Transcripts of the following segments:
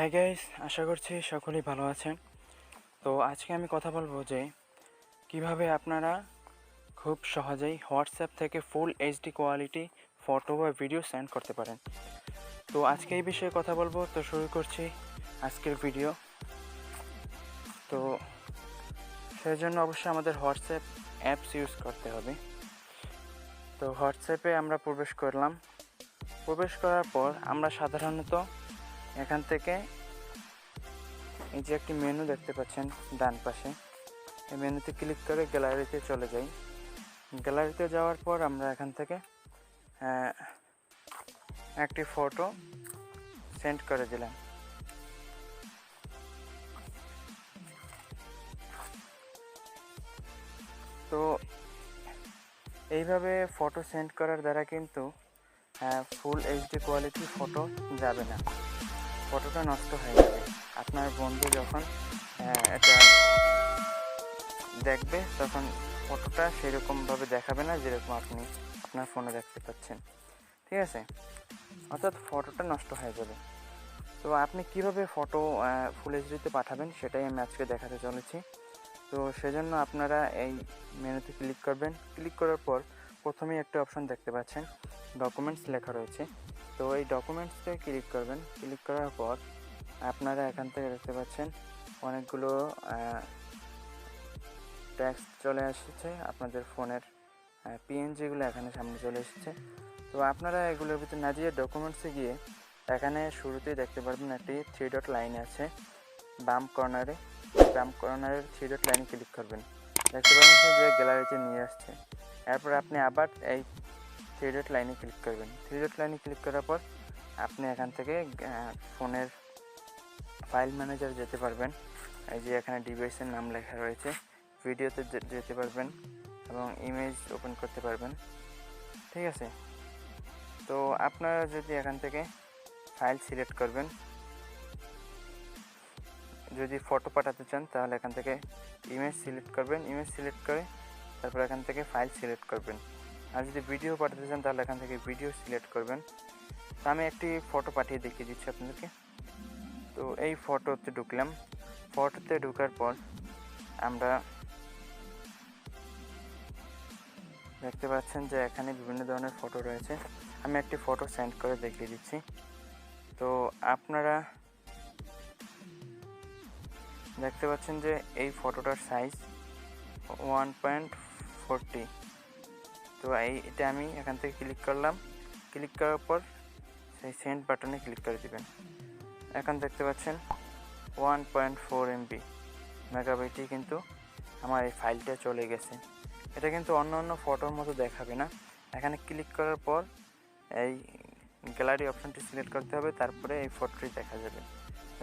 Hi guys, আশা করছি সকলেই ভালো আছেন। তো আজকে আমি কথা বলবো যে কিভাবে আপনারা খুব সহজেই হোয়াটসঅ্যাপ থেকে ফুল এইচডি কোয়ালিটি ফটো বা ভিডিও সেন্ড করতে পারেন। তো আজকে এই বিষয়ে কথা বলবো। তো শুরু করছি আজকের ভিডিও। তো সেই জন্য অবশ্যই আমাদের হোয়াটসঅ্যাপ অ্যাপস ইউজ করতে হবে। তো হোয়াটসঅ্যাপে আমরা প্রবেশ করলাম। প্রবেশ করার পর আমরা সাধারণত এখান থেকে এই যে একটি মেনু দেখতে পাচ্ছেন ডান পাশে, এই মেনুতে ক্লিক করে গ্যালারিতে চলে যাই। গ্যালারিতে যাওয়ার পর আমরা এখান থেকে একটি ফটো সেন্ড করে দিলাম। তো এইভাবে ফটো সেন্ড করার দ্বারা কিন্তু ফুল এইচডি কোয়ালিটি ফটো যাবে না, ফটোটা নষ্ট হয়ে যাবে। আপনার বন্ধু যখন এটা দেখবে তখন ফটোটা সেরকমভাবে দেখাবে না যেরকম আপনি আপনার ফোনে দেখতে পাচ্ছেন, ঠিক আছে? অর্থাৎ ফটোটা নষ্ট হয়ে যাবে। তো আপনি কিভাবে ফটো ফুল এইচডিতে পাঠাবেন সেটাই আমি আজকে দেখাতে চলেছি। তো সেজন্য আপনারা এই মেনুতে ক্লিক করবেন। ক্লিক করার পর প্রথমেই একটা অপশন দেখতে পাচ্ছেন, ডকুমেন্টস লেখা রয়েছে। তো এই ডকুমেন্টসে ক্লিক করবেন। ক্লিক করার পর আপনারা এখান থেকে দেখতে পাচ্ছেন অনেকগুলো টেক্সট চলে এসেছে। আপনাদের ফোনের পিএনজিগুলো এখানে সামনে চলে এসেছে। তো আপনারা এগুলোর ভিতরে না গিয়ে ডকুমেন্টসে গিয়ে এখানে শুরুতেই দেখতে পারবেন একটি 3 ডট লাইন আছে বাম কর্নারের 3 ডট লাইনে ক্লিক করবেন। দেখতে পাবেন যে গ্যালারিতে নিয়ে আসছে। এরপর আপনি আবার এই 3 ডট লাইনে ক্লিক করবেন। 3 ডট লাইনে ক্লিক করার পর আপনি এখান থেকে ফোনের ফাইল ম্যানেজার যেতে পারবেন। এই যে এখানে ডিভাইসের নাম লেখা রয়েছে, ভিডিওতে যেতে পারবেন এবং ইমেজ ওপেন করতে পারবেন, ঠিক আছে? তো আপনারা যদি এখান থেকে ফাইল সিলেক্ট করবেন, যদি ফটো পাঠাতে চান তাহলে এখান থেকে ইমেজ সিলেক্ট করবেন। ইমেজ সিলেক্ট করে তারপর এখান থেকে ফাইল সিলেক্ট করবেন। আর যদি ভিডিও পাঠাতে চান তাহলে এখান থেকে ভিডিও সিলেক্ট করবেন। তো আমি একটি ফটো পাঠিয়ে দেখিয়ে দিচ্ছি আপনাদেরকে। তো এই ফটোতে ঢুকলাম। ফটোতে ঢোকার পর আমরা দেখতে পাচ্ছেন যে এখানে বিভিন্ন ধরনের ফটো রয়েছে। আমি একটি ফটো সেন্ড করে দেখিয়ে দিচ্ছি। তো আপনারা দেখতে পাচ্ছেন যে এই ফটোটার সাইজ 1.40। তো এটা আমি এখান থেকে ক্লিক করলাম। ক্লিক করার পর সেই সেন্ড বাটনে ক্লিক করে দিবেন। এখন দেখতে পাচ্ছেন 1.4 MB মেগাবাইটে কিন্তু আমার এই ফাইলটা চলে গেছে। এটা কিন্তু অন্য ফটোর মতো দেখাবে না। এখানে ক্লিক করার পর এই গ্যালারি অপশনটি সিলেক্ট করতে হবে, তারপরে এই ফটোটি দেখা যাবে।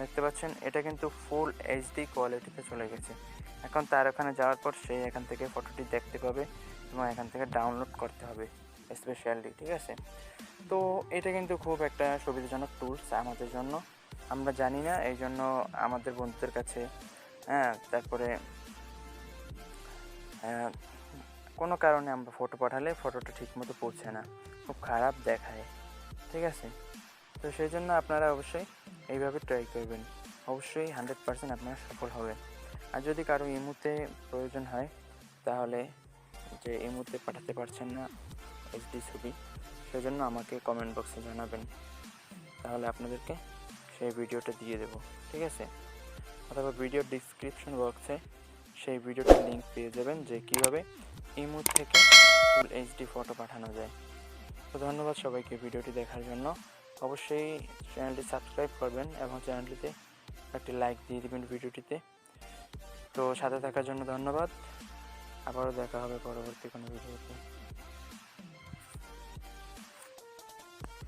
দেখতে পাচ্ছেন এটা কিন্তু ফুল এইচডি কোয়ালিটিতে চলে গেছে। এখন তার ওখানে যাওয়ার পর সে এখান থেকে ফটোটি দেখতে পাবে এবং এখান থেকে ডাউনলোড করতে হবে স্পেশালি, ঠিক আছে? তো এটা কিন্তু খুব একটা সুবিধাজনক টুলস আমাদের জন্য। আমরা জানি না, এই জন্য আমাদের বন্ধুদের কাছে তারপরে কোনো কারণে আমরা ফটো পাঠালে ফটোটা ঠিকমতো পৌঁছে না, খুব খারাপ দেখায়, ঠিক আছে? তো সেই জন্য আপনারা অবশ্যই এইভাবে ট্রাই করবেন। অবশ্যই 100% আপনারা সফল হবেন। আর যদি কারো ইমোতে প্রয়োজন হয় তাহলে যে ইমোতে পাঠাতে পারছেন না এইচডি ছবি, সেজন্য আমাকে কমেন্ট বক্সে জানাবেন, তাহলে আপনাদেরকে সেই ভিডিওটা দিয়ে দেব, ঠিক আছে? অথবা ভিডিওর ডিসক্রিপশন বক্সে সেই ভিডিওটার লিঙ্ক পেয়ে যাবেন যে কীভাবে ইমো থেকে ফুল এইচডি ফটো পাঠানো যায়। তো ধন্যবাদ সবাইকে ভিডিওটি দেখার জন্য। অবশ্যই চ্যানেলটি সাবস্ক্রাইব করবেন এবং চ্যানেলটিতে একটি লাইক দিয়ে দেবেন ভিডিওটিতে। তো সাথে থাকার জন্য ধন্যবাদ। আবারও দেখা হবে পরবর্তী কোনো ভিডিওতে।